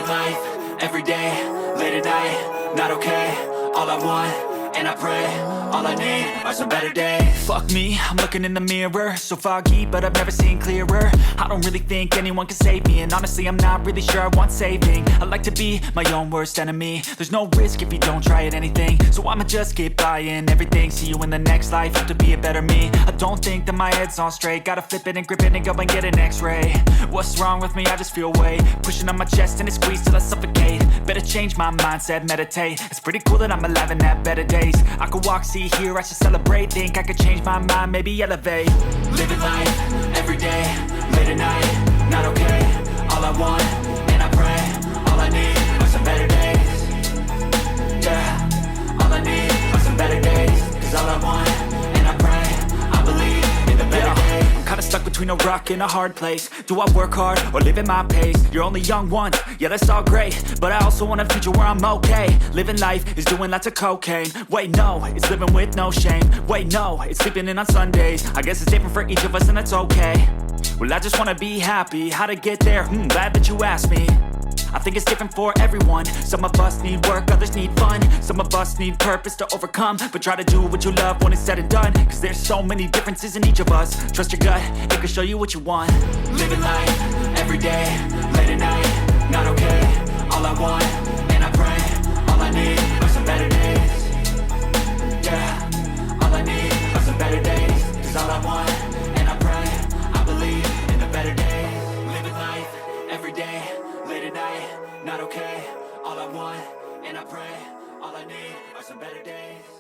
Living life, every day, late at night, not okay. All I want, and I pray, all I need are some better days. Fuck me, I'm looking in the mirror, so foggy, but I've never seen clearer. I don't really think anyone can save me, and honestly I'm not really sure I want saving. I like to be my own worst enemy. There's no risk if you don't try at anything, so I'ma just keep buying everything. See you in the next life, have to be a better me. I don't think that my head's on straight, gotta flip it and grip it and go and get an x-ray. What's wrong with me? I just feel weight pushing on my chest and it squeezes till I suffocate. Better change my mindset, meditate. It's pretty cool that I'm alive and have better days. I could walk, see, hear, I should celebrate. Think I could change my mind, maybe elevate. Living life, every day, late at night, not okay. All I want, and I pray, all I need are some better days. Yeah, all I need are some better days. Cause all I want, and I pray, I believe in the better days. I'm kinda stuck between a rock and a hard place. Do I work hard or live at my pace? You're only young once, yeah that's all great, but I also want a future where I'm okay. Living life is doing lots of cocaine. Wait no, it's living with no shame. Wait no, it's sleeping in on Sundays. I guess it's different for each of us and that's okay. Well I just wanna be happy, how to get there? Glad that you asked me. I think it's different for everyone. Some of us need work, others need fun. Some of us need purpose to overcome. But try to do what you love when it's said and done. Cause there's so many differences in each of us. Trust your gut, it can show you what you want. Living life, every day, late at night, not okay. All I want, and I pray, all I need are some better days. Yeah, all I need are some better days. Cause all I want, and I pray, I believe in the better days. Living life, every day, late at night, not okay. All I want, and I pray, all I need are some better days.